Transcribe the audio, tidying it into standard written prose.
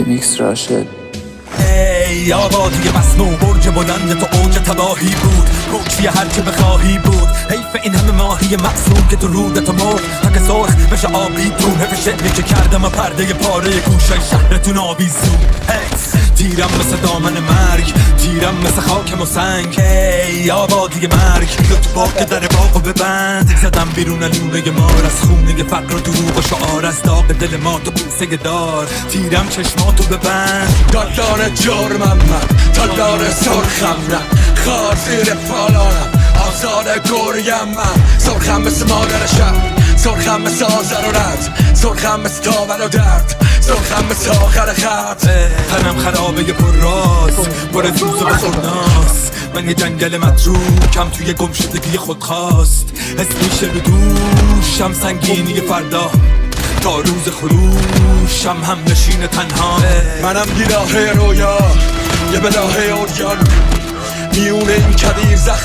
میکس راشد. ای آبادی بسمو برج بلند تو اوج تباهی بود، کوچی هر که بخواهی بود. حیف این همه ماهی معصوم که تو رودت مرد تا که سرخ بشه آبی تو. حیف شعری که کردم و پرده پاره گوشه شهرتون آویزون. تیرم مثل دامن مرگ، تیرم مثل خاکم و سنگ. ای آبادی مرگ لطفا که در باغو ببند. زدم بیرون لونه مار از خونه فقر و دروغ و شعار، از داغ دل ما تو بوسه دار. تیرم چشماتو ببند. دادار جرمم من، دادار سرخم نه، خار زیر پالانم، آزاد گریم من. سرخم مثل مادر شب، سرخم مثل آزر و رد، سرخم مثل تاول و درد، سرخم مثل آخر خط. تنم خرابه پر راز، پر زوز و بسرناس. من یه جنگل متروکم توی گمشدگی خودخواست. حس میشه رو دوشم سنگینی فردا، تا روز خروشم هم نشین تنها. منم گیراه رویا، یه بداه اوریان، میونه این کدیر زخمی